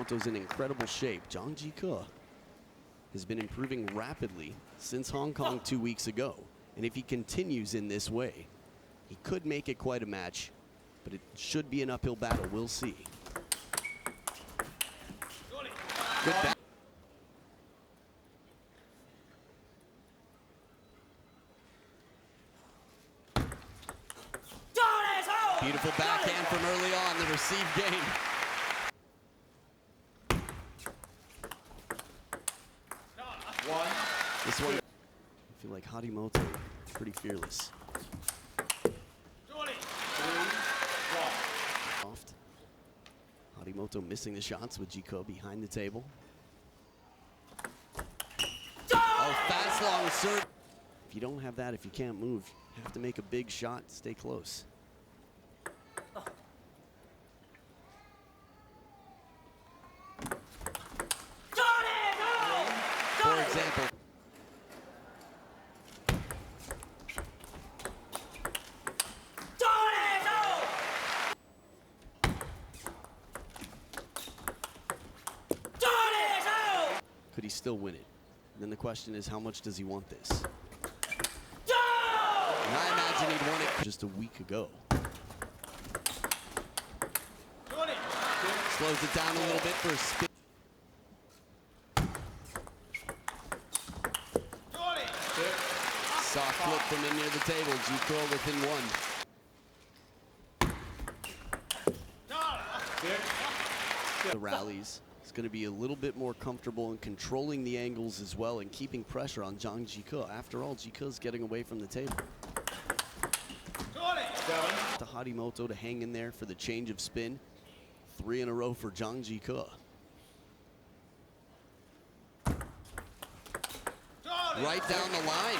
Harimoto's in incredible shape. Zhang Jike has been improving rapidly since Hong Kong 2 weeks ago. And if he continues in this way, he could make it quite a match, but it should be an uphill battle. We'll see. Good back. Beautiful backhand from early on, the receive game. This one, I feel like Harimoto pretty fearless. Soft. Harimoto missing the shots with Jike behind the table. Oh, fast long serve. If you don't have that, if you can't move, you have to make a big shot, stay close. For example, could he still win it? And then the question is, how much does he want this? And I imagine he'd won it just a week ago. Slows it down a little bit for a spin. Soft flip from in near the table. Jike within one. The rallies. He's going to be a little bit more comfortable in controlling the angles as well and keeping pressure on Zhang Jike. After all, Jike's getting away from the table. To Harimoto to hang in there for the change of spin. 3 in a row for Zhang Jike. Right down the line.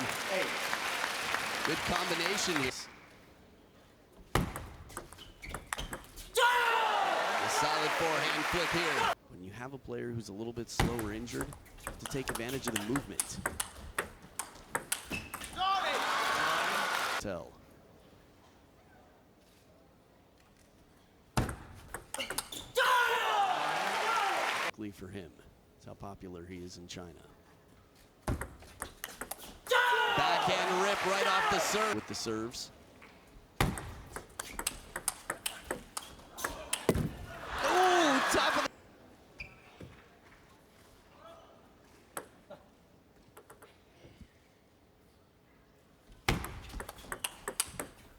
Good combination here. A solid forehand flip here. When you have a player who's a little bit slow or injured, you have to take advantage of the movement. Tell. For him, that's how popular he is in China. Backhand rip right off the serve with the serves. Ooh, top of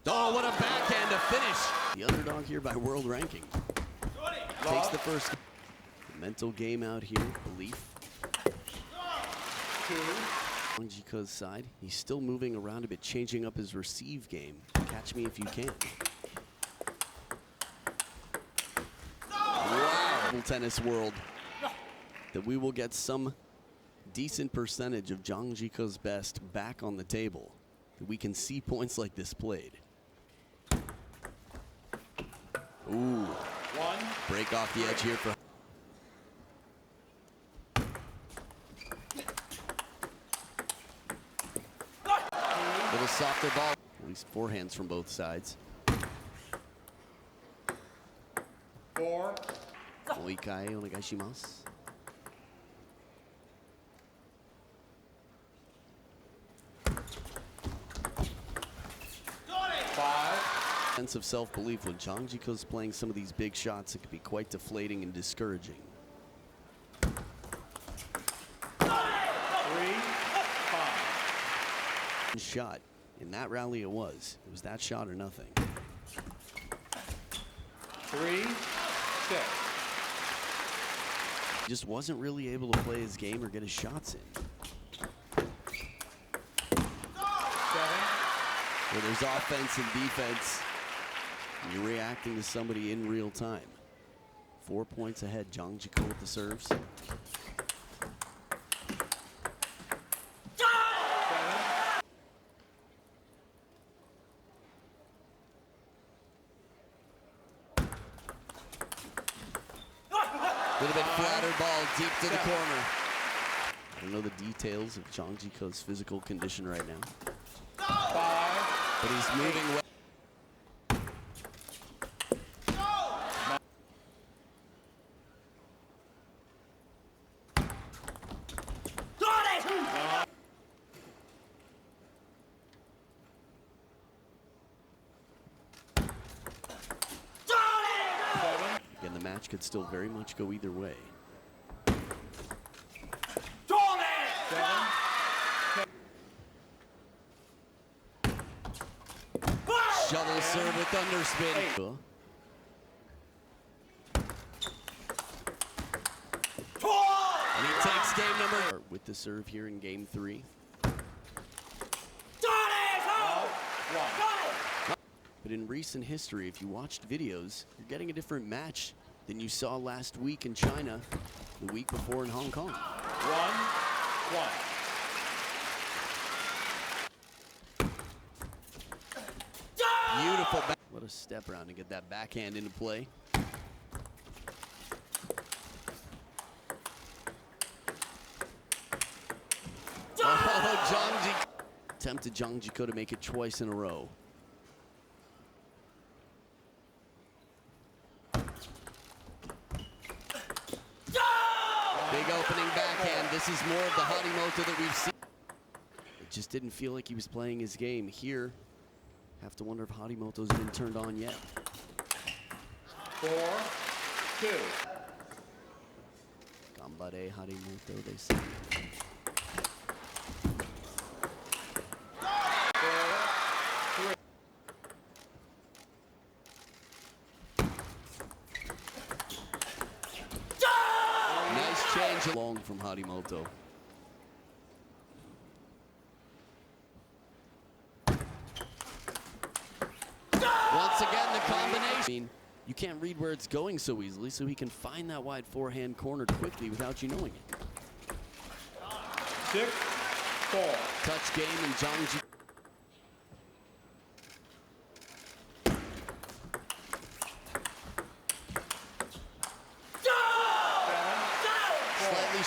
the oh, what a backhand to finish. The underdog here by world ranking. Takes the first. Mental game out here, belief. On Jike's side, he's still moving around a bit, changing up his receive game. Catch me if you can. Wow, tennis world. That we will get some decent percentage of Zhang Jike's best back on the table. That we can see points like this played. Ooh. Break off the edge here for little softer ball. At least forehands from both sides. 4. Moikai onegaishimasu. Sense of self-belief when Zhang Jike's playing some of these big shots, it can be quite deflating and discouraging. 3, 5. Shot. In that rally it was. It was that shot or nothing. 3, 6. He just wasn't really able to play his game or get his shots in. 7. Where there's offense and defense, and you're reacting to somebody in real time. 4 points ahead. Zhang Jike with the serves. Little bit flatter ball deep to the corner. I don't know the details of Zhang Jike's physical condition right now. 5. But he's moving well. Again, the match could still very much go either way. Shovel serve with underspin. And he takes game number with the serve here in game 3. But in recent history, if you watched videos, you're getting a different match than you saw last week in China, the week before in Hong Kong. 1-1. Beautiful back. What a step around to get that backhand into play. Oh, Zhang Jike. Tempted Zhang Jike to make it twice in a row. Big opening backhand. This is more of the Harimoto that we've seen. It just didn't feel like he was playing his game here. Have to wonder if Harimoto's been turned on yet. 4-2. Gambare Harimoto, they say. 4-3. Nice change long from Harimoto. Once again, the combination. You can't read where it's going so easily, so he can find that wide forehand corner quickly without you knowing it. 6-4. Touch game and Zhang Jike. Slightly.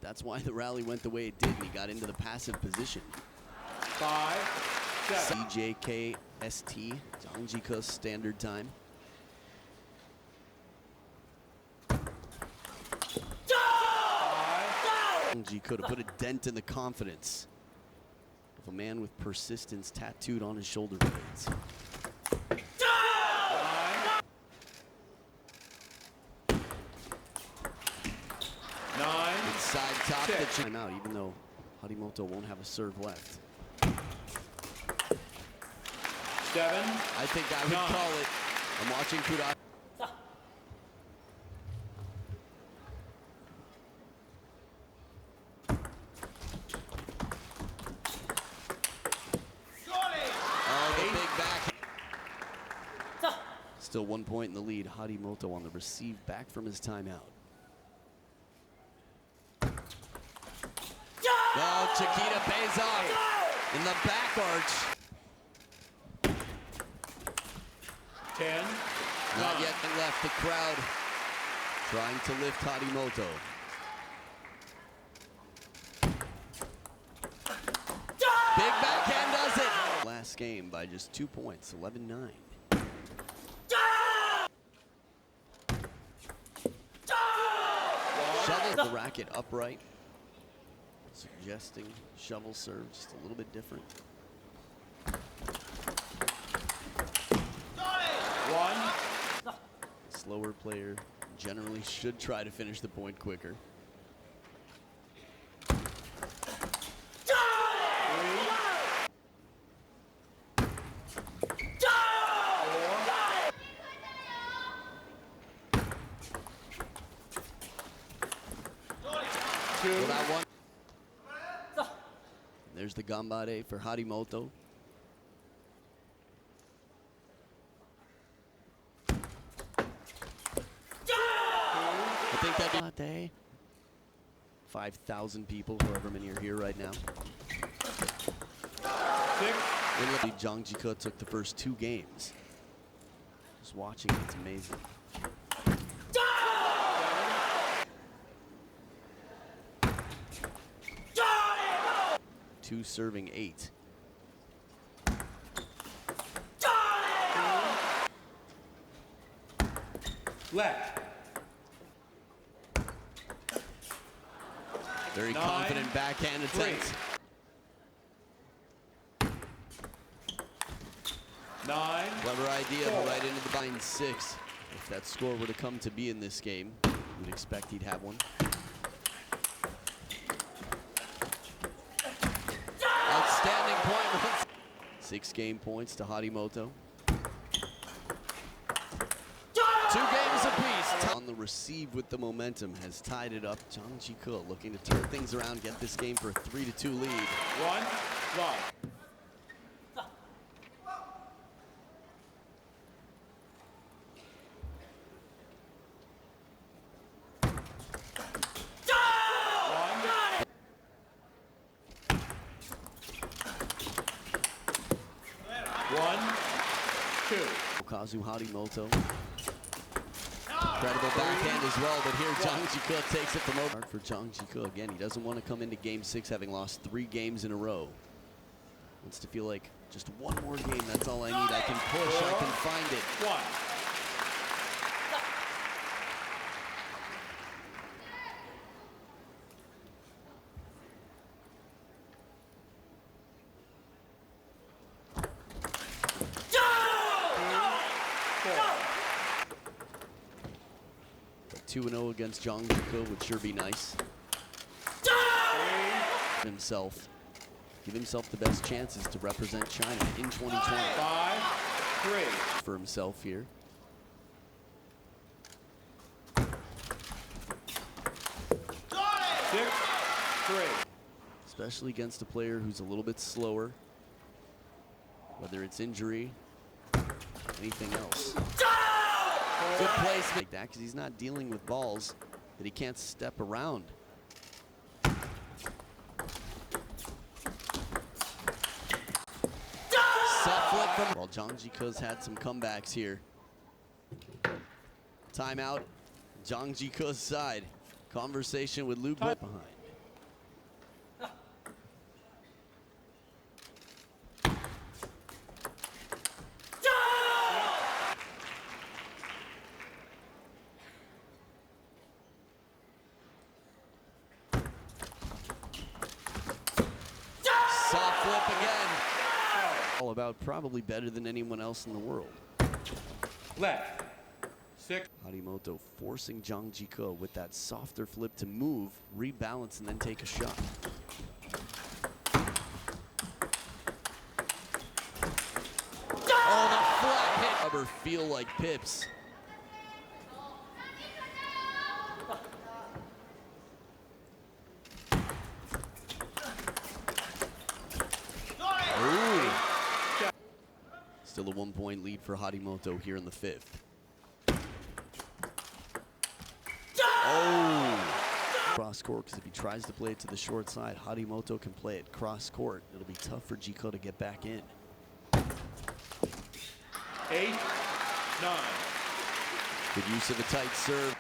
That's why the rally went the way it did, and he got into the passive position. 5-7. CJKST, Zhang Jike's standard time. Zhang Jike could have put a dent in the confidence of a man with persistence tattooed on his shoulder blades. Side top the timeout, even though Harimoto won't have a serve left. 7. I think I would call it. I'm watching Kuda. Oh, the big back. Still 1 point in the lead. Harimoto on the receive back from his timeout. Oh, Chiquita pays off in the back arch. 10. Not yet left. The crowd trying to lift Harimoto. Big backhand does it. Last game by just 2 points, 11-9. Shovel the racket upright, suggesting shovel serve just a little bit different. 1. Slower player generally should try to finish the point quicker. 3. 4. 2. Well, that one. There's the gambare for Harimoto. I think that 5,000 people, however many are here right now. 6. Zhang Jike took the first 2 games. Just watching, it's amazing. 2 serving 8. Left. Very 9, confident backhand 3. attempt. 9. 9. Clever idea, but right into the bind 6. If that score were to come to be in this game, you'd expect he'd have one. Outstanding point. 6 game points to Harimoto. 2 games apiece. On the receive with the momentum has tied it up. Zhang Jike looking to turn things around, get this game for a 3-2 lead. 1 love. Tomokazu Harimoto. Incredible backhand as well, but here Zhang Jike takes it from over. Hard for Zhang Jike again. He doesn't want to come into game 6 having lost 3 games in a row. Wants to feel like just one more game. That's all I need. I can push. I can find it. 1. But 2-0 against Zhang Jike would sure be nice. Himself. Give himself the best chances to represent China in 2020. 5-3. For himself here. 6-3. Especially against a player who's a little bit slower. Whether it's injury, anything else. Good place like that because he's not dealing with balls that he can't step around. Well, Zhang Jike's had some comebacks here. Timeout. Zhang Jike's side. Conversation with Luke behind. Soft flip again. All about probably better than anyone else in the world. Left. 6. Harimoto forcing Zhang Jike with that softer flip to move, rebalance, and then take a shot. Oh, the flat hit. Ever feel like pips. Still a 1-point lead for Harimoto here in the 5th. Oh! Cross court, because if he tries to play it to the short side, Harimoto can play it cross court. It'll be tough for Jike to get back in. 8-9. Good use of a tight serve.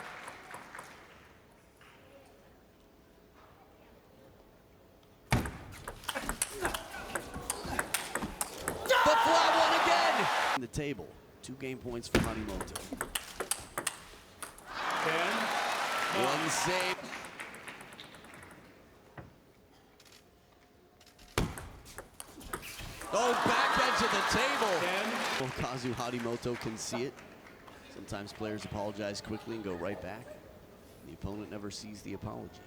The table. 2 game points for Harimoto. 10. 1 save. Oh, back edge of the table. 10. Tomokazu Harimoto can see it. Sometimes players apologize quickly and go right back. The opponent never sees the apology.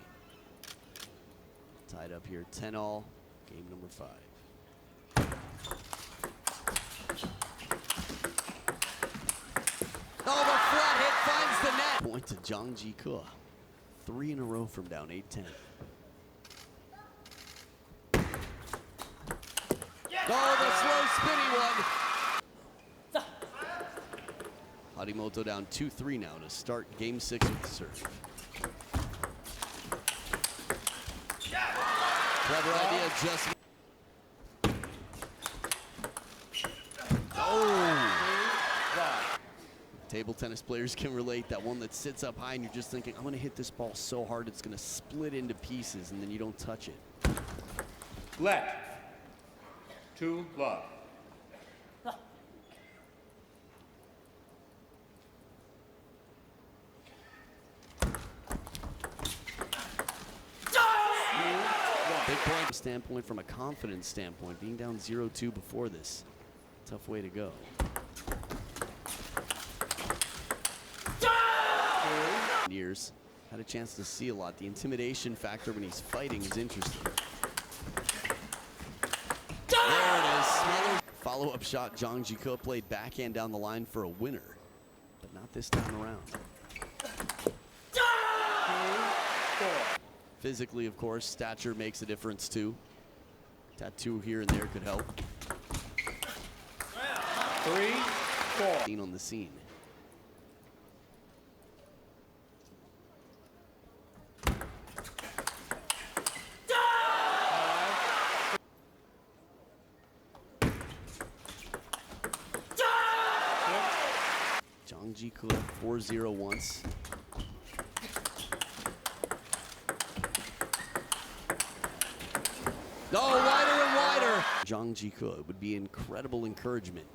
Tied up here, 10-all, game number 5. Oh, the flat hit finds the net. Point to Zhang Jike. 3 in a row from down 8-10. Oh, the slow spinny one. Harimoto down 2-3 now to start game 6 with the serve. Clever idea, just. Table tennis players can relate, that one that sits up high and you're just thinking, I'm gonna hit this ball so hard it's gonna split into pieces, and then you don't touch it. Left. 2 love. Big point standpoint, from a confidence standpoint, being down 0-2 before this. Tough way to go. Years. Had a chance to see a lot. The intimidation factor when he's fighting is interesting. There it is. Smaller follow-up shot. Zhang Jike played backhand down the line for a winner, but not this time around. Physically, of course, stature makes a difference too. Tattoo here and there could help. 3-4. Seen on the scene. Zhang Jike 4-0 once. Oh, wider and wider. Zhang Jike would be incredible encouragement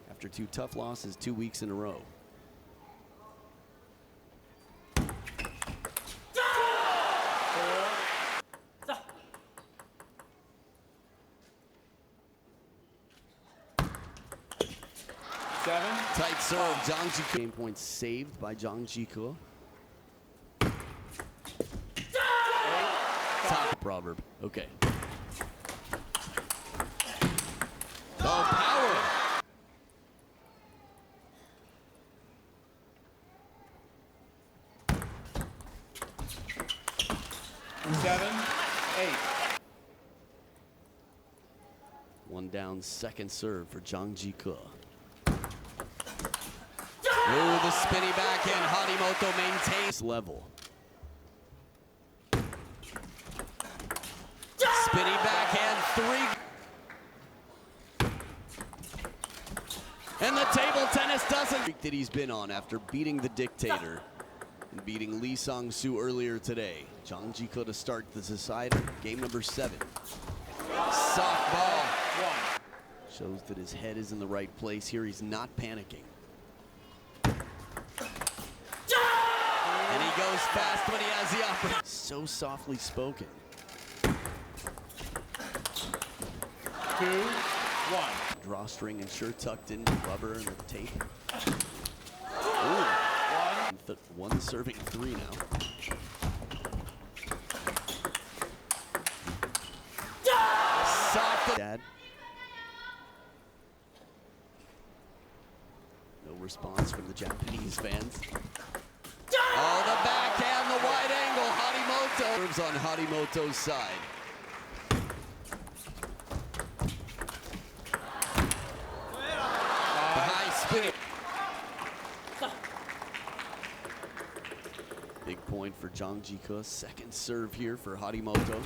after two tough losses 2 weeks in a row. Tight serve, Zhang Jike. Game point saved by Zhang Jike. Top proverb. Okay. Oh, power. 7-8. One down, second serve for Zhang Jike. Ooh, the spinny backhand. Harimoto maintains level. Spinny backhand, three. And the table tennis doesn't. That he's been on after beating the dictator and beating Lee Sang-soo earlier today. Zhang Jike to start the decider. Game number 7. Soft ball. Shows that his head is in the right place here. He's not panicking. And he goes fast when he has the opportunity. So softly spoken. 2-1. Drawstring and shirt tucked in, rubber and the tape. Ooh. One serving 3 now. Soft. Dad. No response from the Japanese fans. Oh, the backhand, the wide angle. Harimoto serves on Harimoto's side. The high spin. Big point for Zhang Jike. Second serve here for Harimoto.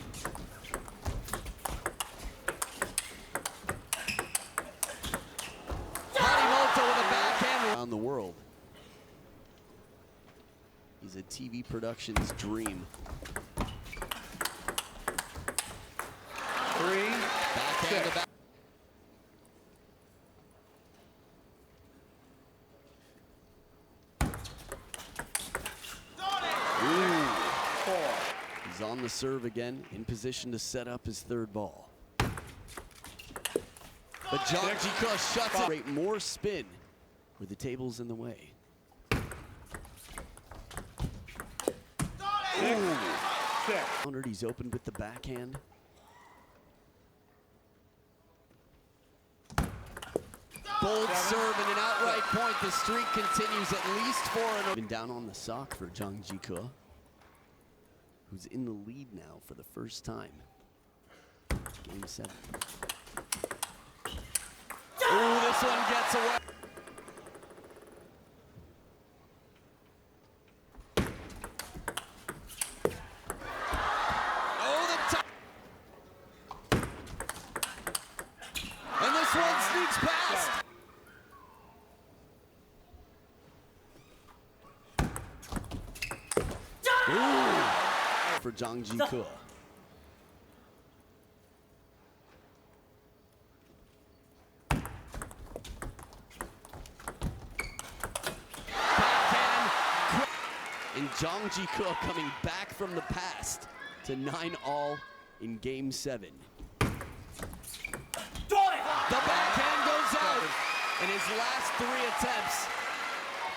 Harimoto with a backhand around the world. He's a TV production's dream. 3-6. Back. Ooh. 4. He's on the serve again, in position to set up his third ball. But Zhang Jike shuts it. Create more spin with the tables in the way. 6-6. He's opened with the backhand. Bold serve and an outright point. The streak continues at least 4-0. Been down on the sock for Zhang Jike, who's in the lead now for the first time. Game 7. Ooh, this one gets away. Oh, the top. And this one sneaks past. Ooh, for Zhang Jike. And Zhang Jike coming back from the past to 9-all in Game 7. The backhand goes out. In his last 3 attempts,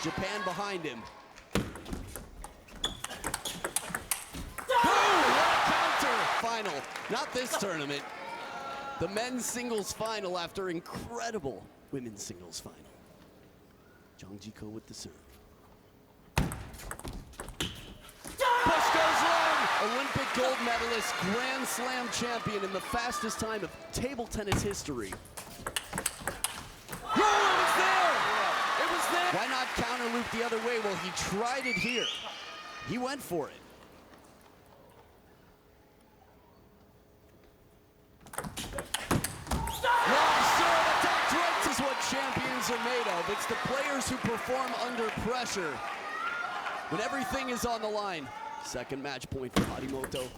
Japan behind him. Boom! What a counter! Final, not this tournament. The men's singles final after incredible women's singles final. Zhang Jike with the serve. Push goes long! Olympic gold medalist, Grand Slam champion in the fastest time of table tennis history. Oh, it was there! It was there! Why not counter loop the other way? Well, he tried it here. He went for it. Long serve attack right. This is what champions are made of. It's the players who perform under pressure when everything is on the line. Second match point for Harimoto.